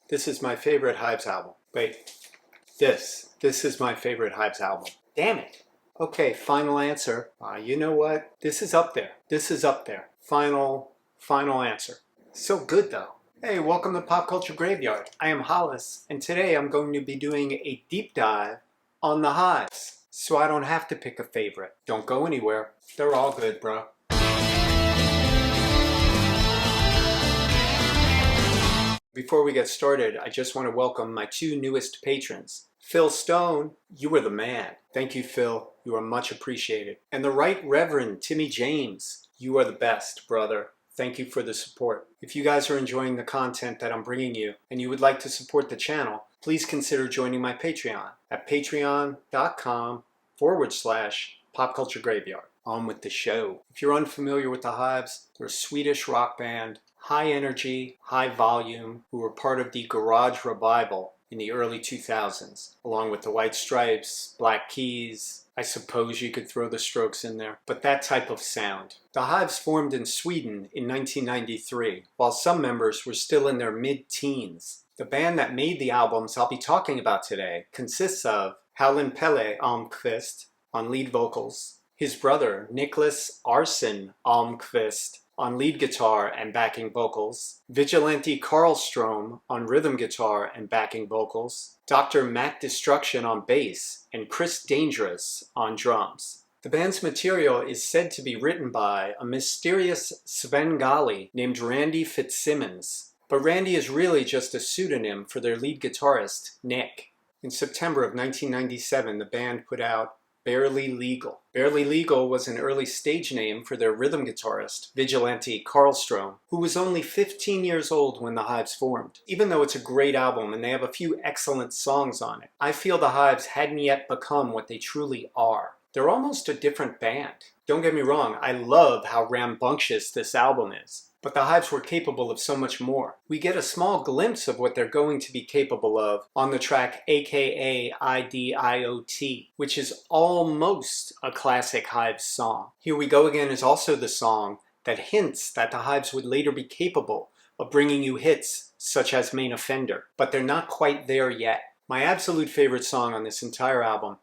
This is my favorite Hives album. Wait, this is my favorite Hives album. Damn it. Okay, final answer. You know what? This is up there. This is up there. Final answer. So good though. Hey, welcome to Pop Culture Graveyard. I am Hollis, and today I'm going to be doing a deep dive on the Hives, so I don't have to pick a favorite. Don't go anywhere. They're all good, bro. Before we get started, I just want to welcome my two newest patrons. Phil Stone, you are the man. Thank you, Phil. You are much appreciated. And the Right Reverend Timmy James, you are the best, brother. Thank you for the support. If you guys are enjoying the content that I'm bringing you and you would like to support the channel, please consider joining my Patreon at patreon.com/popculturegraveyard. On with the show. If you're unfamiliar with the Hives, they're a Swedish rock band, high energy, high volume, who were part of the garage revival in the early 2000s, along with the White Stripes, Black Keys. I suppose you could throw the Strokes in there, but that type of sound. The Hives formed in Sweden in 1993, while some members were still in their mid-teens. The band that made the albums I'll be talking about today consists of Hallen Pelle Almqvist on lead vocals, his brother Niklas Arsen Almqvist on lead guitar and backing vocals, Vigilante Karlstrom on rhythm guitar and backing vocals, Dr. Matt Destruction on bass, and Chris Dangerous on drums. The band's material is said to be written by a mysterious Svengali named Randy Fitzsimmons, but Randy is really just a pseudonym for their lead guitarist, Nick. In September of 1997, the band put out Barely Legal. Barely Legal was an early stage name for their rhythm guitarist, Vigilante Karlstrom, who was only 15 years old when the Hives formed. Even though it's a great album and they have a few excellent songs on it, I feel the Hives hadn't yet become what they truly are. They're almost a different band. Don't get me wrong, I love how rambunctious this album is. But the Hives were capable of so much more. We get a small glimpse of what they're going to be capable of on the track AKA IDIOT, which is almost a classic Hives song. Here We Go Again is also the song that hints that the Hives would later be capable of bringing you hits such as Main Offender, but they're not quite there yet. My absolute favorite song on this entire album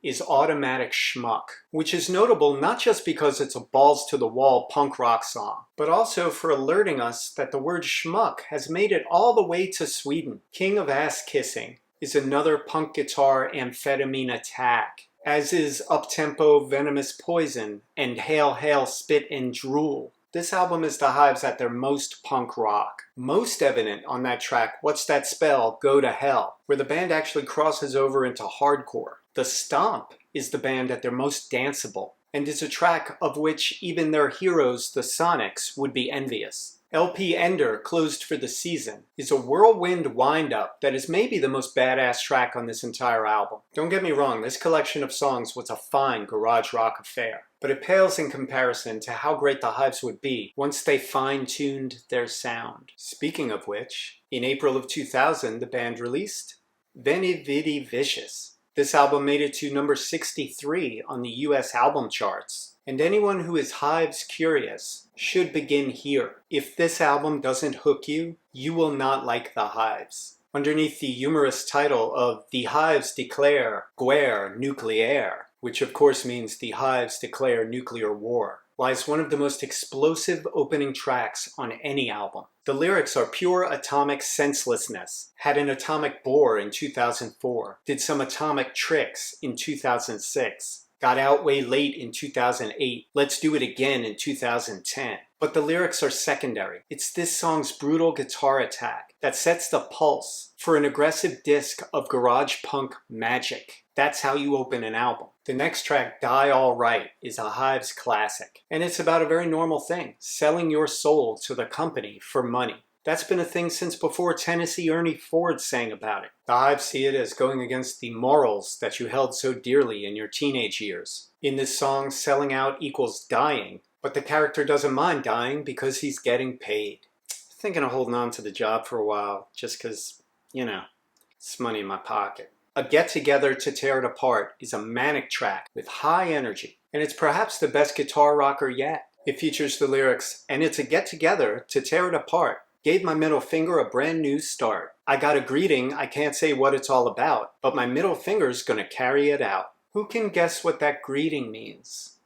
is Automatic Schmuck, which is notable not just because it's a balls-to-the-wall punk rock song, but also for alerting us that the word schmuck has made it all the way to Sweden. King of Ass Kissing is another punk guitar amphetamine attack, as is Uptempo Venomous Poison and Hail Hail Spit and Drool. This album is the Hives at their most punk rock. Most evident on that track, What's That Spell? Go to Hell, where the band actually crosses over into hardcore. The Stomp is the band at their most danceable, and is a track of which even their heroes, the Sonics, would be envious. LP Ender, Closed for the Season, is a whirlwind wind-up that is maybe the most badass track on this entire album. Don't get me wrong, this collection of songs was a fine garage rock affair, but it pales in comparison to how great the Hives would be once they fine-tuned their sound. Speaking of which, in April of 2000, the band released Veni, Vidi, Vicious. This album made it to number 63 on the US album charts, and anyone who is Hives curious should begin here. If this album doesn't hook you, you will not like the Hives. Underneath the humorous title of The Hives Declare Guerre Nucléaire, which of course means the Hives declare nuclear war, lies one of the most explosive opening tracks on any album. The lyrics are pure atomic senselessness, had an atomic bore in 2004, did some atomic tricks in 2006, got out way late in 2008, let's do it again in 2010. But the lyrics are secondary. It's this song's brutal guitar attack that sets the pulse for an aggressive disc of garage punk magic. That's how you open an album. The next track, Die All Right, is a Hives classic, and it's about a very normal thing, selling your soul to the company for money. That's been a thing since before Tennessee Ernie Ford sang about it. The Hives see it as going against the morals that you held so dearly in your teenage years. In this song, selling out equals dying, but the character doesn't mind dying because he's getting paid. Thinking of holding on to the job for a while, just because, it's money in my pocket. A Get Together to Tear It Apart is a manic track with high energy, and it's perhaps the best guitar rocker yet. It features the lyrics, and it's a get together to tear it apart. Gave my middle finger a brand new start. I got a greeting, I can't say what it's all about, but my middle finger's gonna carry it out. Who can guess what that greeting means?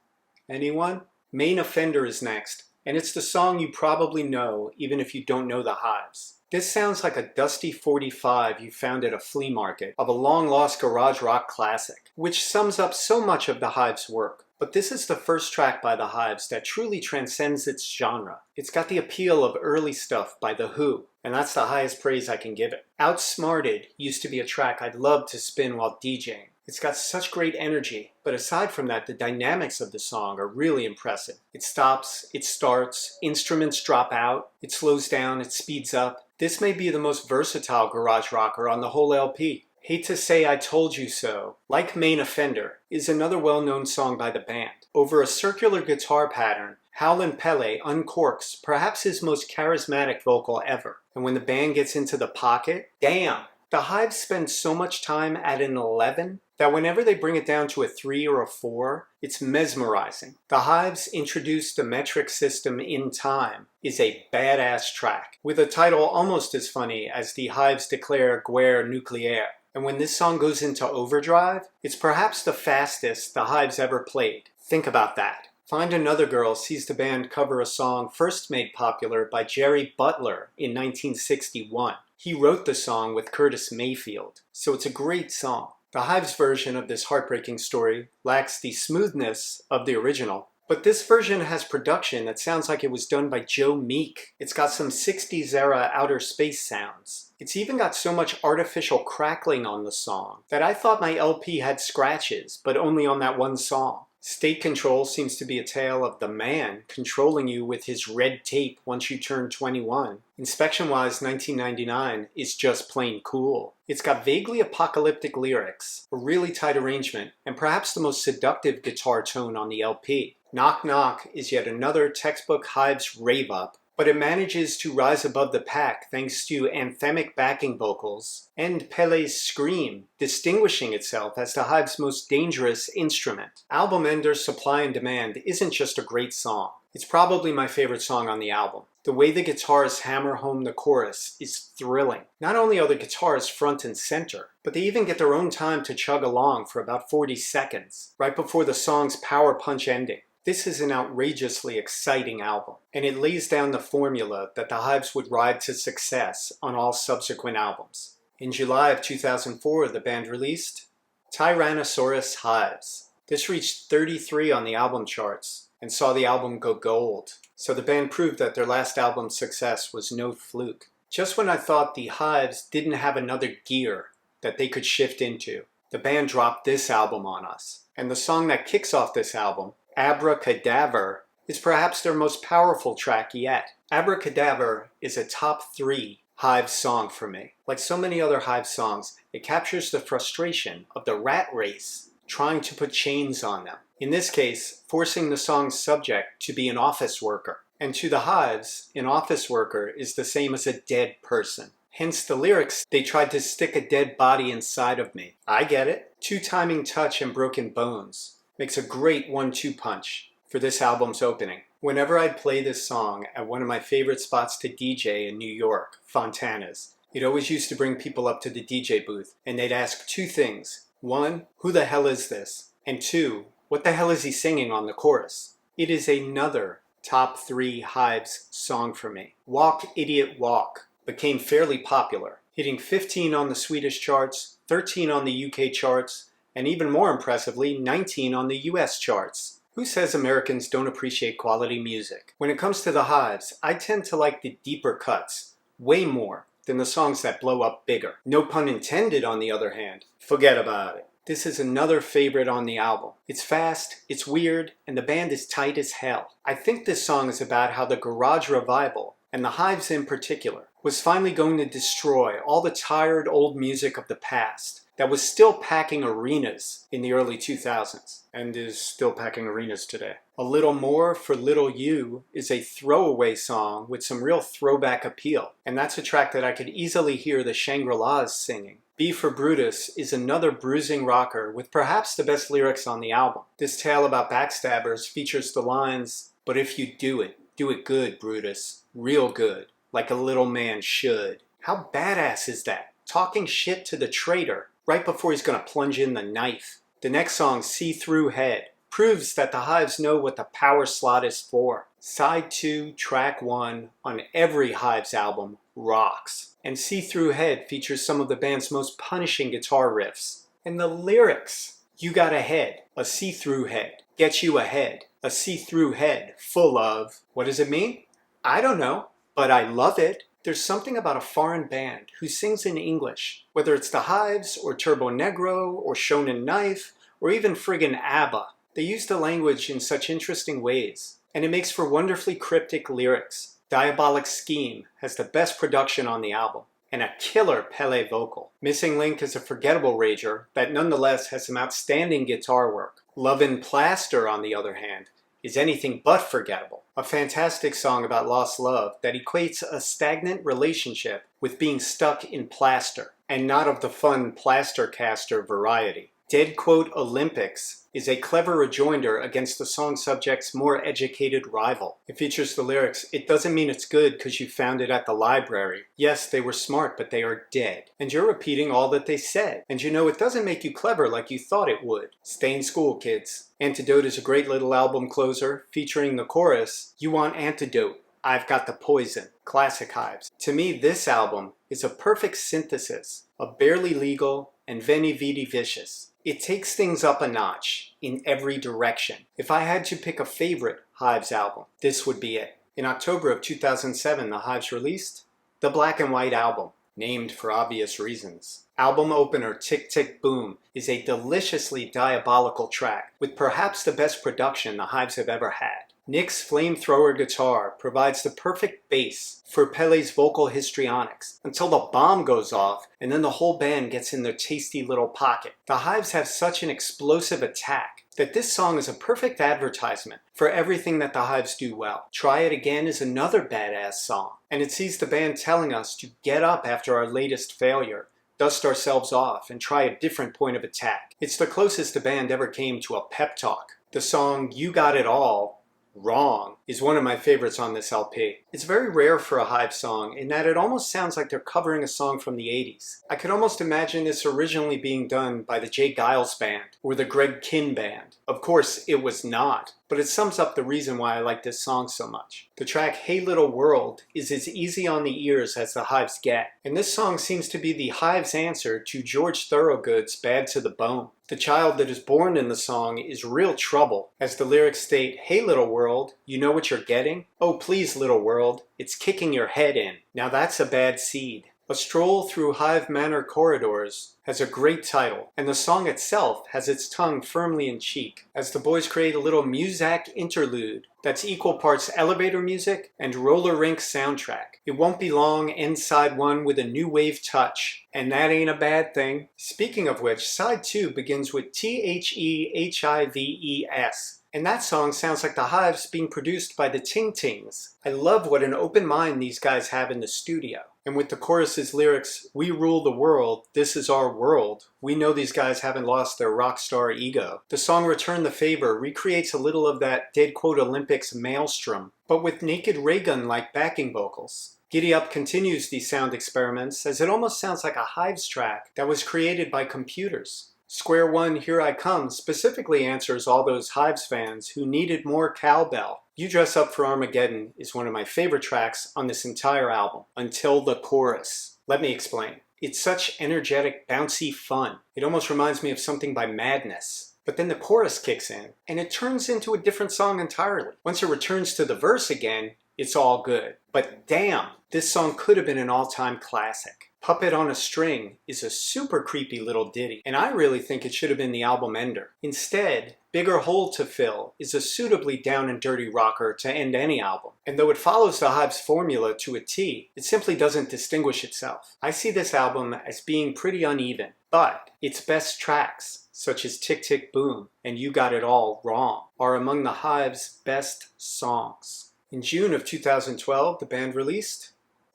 Anyone? Main Offender is next, and it's the song you probably know even if you don't know the Hives. This sounds like a dusty 45 you found at a flea market of a long-lost garage rock classic, which sums up so much of the Hives' work. But this is the first track by the Hives that truly transcends its genre. It's got the appeal of early stuff by The Who, and that's the highest praise I can give it. Outsmarted used to be a track I'd love to spin while DJing. It's got such great energy, but aside from that, the dynamics of the song are really impressive. It stops, it starts, instruments drop out, it slows down, it speeds up. This may be the most versatile garage rocker on the whole LP. Hate to Say I Told You So, like Main Offender, is another well-known song by the band. Over a circular guitar pattern, Howlin' Pele uncorks perhaps his most charismatic vocal ever. And when the band gets into the pocket, damn! The Hives spend so much time at an 11 that whenever they bring it down to a 3 or a 4, it's mesmerizing. The Hives introduced the metric system in time is a badass track, with a title almost as funny as the Hives declare guerre nucléaire. And when this song goes into overdrive, it's perhaps the fastest the Hives ever played. Think about that. Find Another Girl sees the band cover a song first made popular by Jerry Butler in 1961. He wrote the song with Curtis Mayfield, so it's a great song. The Hives' version of this heartbreaking story lacks the smoothness of the original, but this version has production that sounds like it was done by Joe Meek. It's got some 60s era outer space sounds. It's even got so much artificial crackling on the song that I thought my LP had scratches, but only on that one song. State Control seems to be a tale of the man controlling you with his red tape once you turn 21. Inspection-wise, 1999 is just plain cool. It's got vaguely apocalyptic lyrics, a really tight arrangement, and perhaps the most seductive guitar tone on the LP. Knock Knock is yet another textbook Hives rave-up, but it manages to rise above the pack thanks to anthemic backing vocals and Pele's scream, distinguishing itself as the Hives' most dangerous instrument. Album ender Supply and Demand isn't just a great song. It's probably my favorite song on the album. The way the guitars hammer home the chorus is thrilling. Not only are the guitars front and center, but they even get their own time to chug along for about 40 seconds, right before the song's power punch ending. This is an outrageously exciting album, and it lays down the formula that the Hives would ride to success on all subsequent albums. In July of 2004, the band released Tyrannosaurus Hives. This reached 33 on the album charts and saw the album go gold, so the band proved that their last album's success was no fluke. Just when I thought the Hives didn't have another gear that they could shift into, the band dropped this album on us, and the song that kicks off this album, Abracadaver, is perhaps their most powerful track yet. Abracadaver is a top 3 Hives song for me. Like so many other Hives songs, it captures the frustration of the rat race trying to put chains on them. In this case, forcing the song's subject to be an office worker. And to the Hives, an office worker is the same as a dead person. Hence the lyrics, they tried to stick a dead body inside of me. I get it. Two Timing Touch and Broken Bones makes a great 1-2 punch for this album's opening. Whenever I'd play this song at one of my favorite spots to DJ in New York, Fontana's, it always used to bring people up to the DJ booth and they'd ask 2 things. 1, who the hell is this? And 2, what the hell is he singing on the chorus? It is another top 3 Hives song for me. Walk Idiot Walk became fairly popular, hitting 15 on the Swedish charts, 13 on the UK charts, and even more impressively, 19 on the US charts. Who says Americans don't appreciate quality music? When it comes to the Hives, I tend to like the deeper cuts, way more than the songs that blow up bigger. No pun intended, on the other hand. Forget about it. This is another favorite on the album. It's fast, it's weird, and the band is tight as hell. I think this song is about how the garage revival, and the Hives in particular, was finally going to destroy all the tired old music of the past that was still packing arenas in the early 2000s and is still packing arenas today. A Little More for Little You is a throwaway song with some real throwback appeal, and that's a track that I could easily hear the Shangri-Las singing. B for Brutus is another bruising rocker with perhaps the best lyrics on the album. This tale about backstabbers features the lines, "But if you do it good, Brutus, real good. like a little man should. How badass is that? Talking shit to the traitor right before he's gonna plunge in the knife. The next song, See Through Head, proves that the Hives know what the power slot is for. Side 2, track 1 on every Hives album rocks. And See Through Head features some of the band's most punishing guitar riffs. And the lyrics, you got a head, a see-through head, get you ahead, a see-through head full of, what does it mean? I don't know, but I love it. There's something about a foreign band who sings in English, whether it's the Hives or Turbo Negro or Shonen Knife or even friggin' ABBA. They use the language in such interesting ways, and it makes for wonderfully cryptic lyrics. Diabolic Scheme has the best production on the album, and a killer Pele vocal. Missing Link is a forgettable rager that nonetheless has some outstanding guitar work. Lovin' Plaster, on the other hand, is anything but forgettable. A fantastic song about lost love that equates a stagnant relationship with being stuck in plaster, and not of the fun plaster caster variety. Dead Quote Olympics is a clever rejoinder against the song subject's more educated rival. It features the lyrics, it doesn't mean it's good because you found it at the library. Yes, they were smart, but they are dead. And you're repeating all that they said. And you know, it doesn't make you clever like you thought it would. Stay in school, kids. Antidote is a great little album closer featuring the chorus, you want antidote, I've got the poison. Classic Hives. To me, this album is a perfect synthesis of Barely Legal and Veni, Vidi, Vicious. It takes things up a notch in every direction. If I had to pick a favorite Hives album, this would be it. In October of 2007, the Hives released the Black and White album, named for obvious reasons. Album opener Tick Tick Boom is a deliciously diabolical track with perhaps the best production the Hives have ever had. Nick's flamethrower guitar provides the perfect bass for Pele's vocal histrionics until the bomb goes off and then the whole band gets in their tasty little pocket. The Hives have such an explosive attack that this song is a perfect advertisement for everything that the Hives do well. Try It Again is another badass song, and it sees the band telling us to get up after our latest failure, dust ourselves off, and try a different point of attack. It's the closest the band ever came to a pep talk. The song You Got It All, Wrong is one of my favorites on this LP. It's very rare for a Hive song in that it almost sounds like they're covering a song from the 80s. I could almost imagine this originally being done by the Jay Giles Band or the Greg Kihn Band. Of course, it was not, but it sums up the reason why I like this song so much. The track Hey Little World is as easy on the ears as the Hives get, and this song seems to be the Hives' answer to George Thorogood's Bad to the Bone. The child that is born in the song is real trouble, as the lyrics state, Hey little world, you know what you're getting? Oh please little world, it's kicking your head in. Now that's a bad seed. A Stroll Through Hive Manor Corridors has a great title, and the song itself has its tongue firmly in cheek, as the boys create a little Muzak interlude that's equal parts elevator music and roller rink soundtrack. It won't be long, ends side 1 with a new wave touch, and that ain't a bad thing. Speaking of which, side 2 begins with Thehives, and that song sounds like the Hives being produced by the Ting Tings. I love what an open mind these guys have in the studio. And with the chorus's lyrics, we rule the world, this is our world, we know these guys haven't lost their rock star ego. The song Return the Favor recreates a little of that Dead Quote Olympics maelstrom, but with Naked Raygun-like backing vocals. Giddy Up continues these sound experiments as it almost sounds like a Hives track that was created by computers. Square One, Here I Come specifically answers all those Hives fans who needed more cowbell. You Dress Up for Armageddon is one of my favorite tracks on this entire album, until the chorus. Let me explain. It's such energetic, bouncy fun. It almost reminds me of something by Madness. But then the chorus kicks in, and it turns into a different song entirely. Once it returns to the verse again, it's all good. But damn, this song could have been an all-time classic. Puppet on a String is a super creepy little ditty, and I really think it should have been the album ender. Instead, Bigger Hole to Fill is a suitably down and dirty rocker to end any album. And though it follows the Hives formula to a T, it simply doesn't distinguish itself. I see this album as being pretty uneven, but its best tracks, such as Tick Tick Boom and You Got It All Wrong, are among the Hives' best songs. In June of 2012, the band released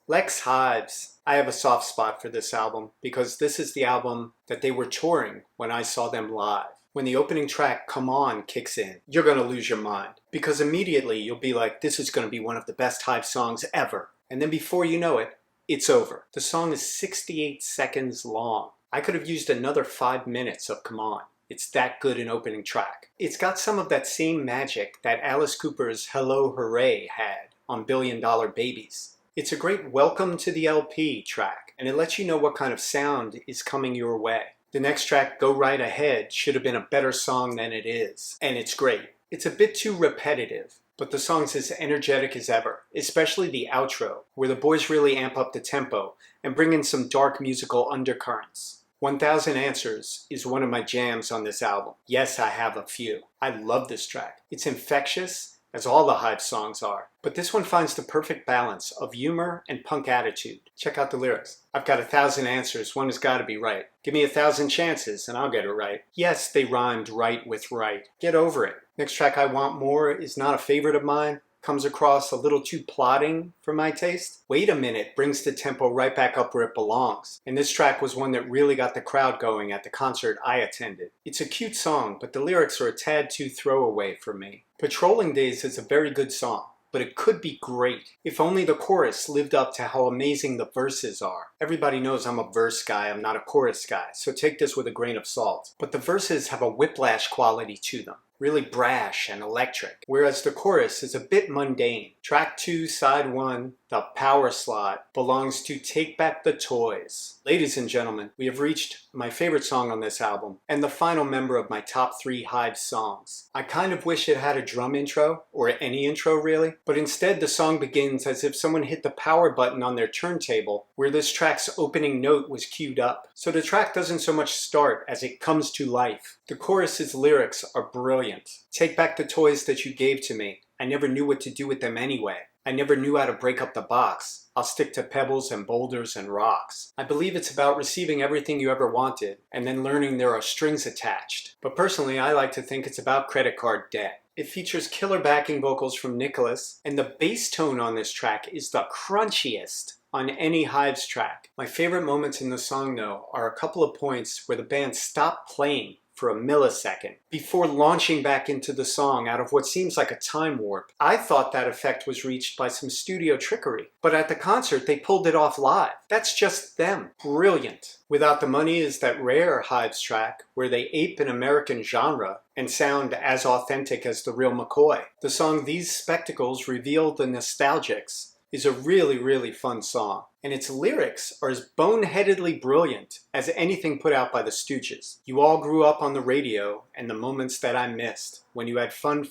Lex Hives. I have a soft spot for this album because this is the album that they were touring when I saw them live. When the opening track, Come On, kicks in, you're going to lose your mind because immediately you'll be like, this is going to be one of the best Hive songs ever. and then before you know it, it's over. The song is 68 seconds long. I could have used another 5 minutes of Come On. It's that good an opening track. It's got some of that same magic that Alice Cooper's Hello Hooray had on Billion Dollar Babies. It's a great welcome to the LP track, and it lets you know what kind of sound is coming your way. The next track, Go Right Ahead, should have been a better song than it is, and it's great. It's a bit too repetitive, but the song's as energetic as ever, especially the outro, where the boys really amp up the tempo and bring in some dark musical undercurrents. 1000 Answers is one of my jams on this album. Yes, I have a few. I love this track. It's infectious, as all the Hives songs are, but this one finds the perfect balance of humor and punk attitude. Check out the lyrics. I've got 1,000 answers, one has got to be right. Give me 1,000 chances and I'll get it right. Yes, they rhymed right with right. Get over it. Next track, I Want More, is not a favorite of mine. Comes across a little too plodding for my taste. Wait a Minute brings the tempo right back up where it belongs. And this track was one that really got the crowd going at the concert I attended. It's a cute song, but the lyrics are a tad too throwaway for me. Patrolling Days is a very good song, but it could be great if only the chorus lived up to how amazing the verses are. Everybody knows I'm a verse guy, I'm not a chorus guy, so take this with a grain of salt. But the verses have a whiplash quality to them. Really brash and electric, whereas the chorus is a bit mundane. Track 2, side 1, the power slot, belongs to Take Back the Toys. Ladies and gentlemen, we have reached my favorite song on this album, and the final member of my top 3 Hives songs. I kind of wish it had a drum intro, or any intro really, but instead the song begins as if someone hit the power button on their turntable, where this track's opening note was queued up. So the track doesn't so much start as it comes to life. The chorus's lyrics are brilliant. Take back the toys that you gave to me. I never knew what to do with them anyway. I never knew how to break up the box. I'll stick to pebbles and boulders and rocks. I believe it's about receiving everything you ever wanted and then learning there are strings attached. But personally, I like to think it's about credit card debt. It features killer backing vocals from Nicholas, and the bass tone on this track is the crunchiest on any Hives track. My favorite moments in the song, though, are a couple of points where the band stopped playing for a millisecond before launching back into the song out of what seems like a time warp. I thought that effect was reached by some studio trickery, but at the concert they pulled it off live. That's just them. Brilliant. Without the Money is that rare Hives track where they ape an American genre and sound as authentic as the real McCoy. The song These Spectacles Reveal the Nostalgics is a really fun song, and its lyrics are as boneheadedly brilliant as anything put out by the Stooges. You all grew up on the radio and the moments that I missed, when you had fun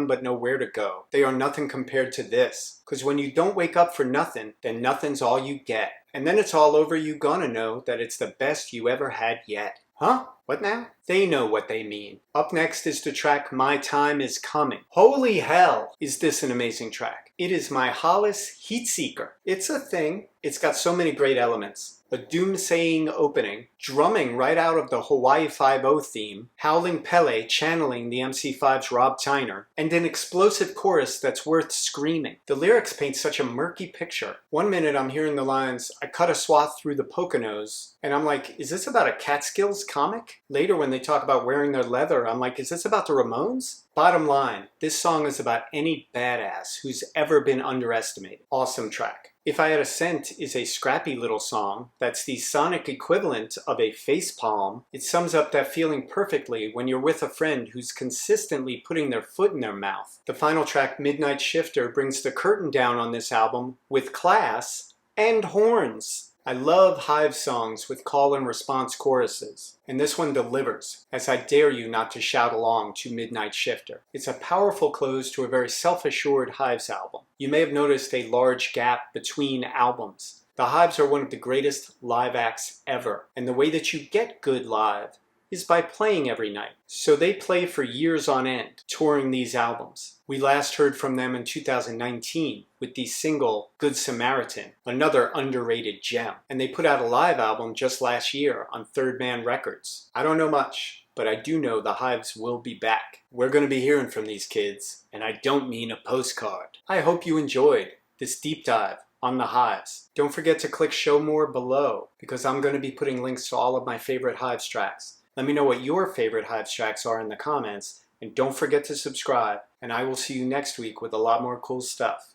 but nowhere to go. They are nothing compared to this, because when you don't wake up for nothing, then nothing's all you get. And then it's all over, you gonna know that it's the best you ever had yet. Huh? What now? They know what they mean. Up next is the track My Time Is Coming. Holy hell, is this an amazing track. It is my Hollis Heat Seeker. It's a thing. It's got so many great elements. A doomsaying opening, drumming right out of the Hawaii Five-0 theme, Howling Pele channeling the MC5's Rob Tyner, and an explosive chorus that's worth screaming. The lyrics paint such a murky picture. One minute I'm hearing the lines, I cut a swath through the Poconos, and I'm like, is this about a Catskills comic? Later when they talk about wearing their leather, I'm like, is this about the Ramones? Bottom line, this song is about any badass who's ever been underestimated. Awesome track. If I Had a Cent is a scrappy little song that's the sonic equivalent of a facepalm. It sums up that feeling perfectly when you're with a friend who's consistently putting their foot in their mouth. The final track, Midnight Shifter, brings the curtain down on this album with class and horns. I love Hive songs with call and response choruses, and this one delivers, as I dare you not to shout along to Midnight Shifter. It's a powerful close to a very self-assured Hives album. You may have noticed a large gap between albums. The Hives are one of the greatest live acts ever, and the way that you get good live is by playing every night. So they play for years on end, touring these albums. We last heard from them in 2019 with the single Good Samaritan, another underrated gem. And they put out a live album just last year on Third Man Records. I don't know much, but I do know the Hives will be back. We're going to be hearing from these kids, and I don't mean a postcard. I hope you enjoyed this deep dive on the Hives. Don't forget to click show more below, because I'm going to be putting links to all of my favorite Hives tracks. Let me know what your favorite Hives tracks are in the comments, and don't forget to subscribe, and I will see you next week with a lot more cool stuff.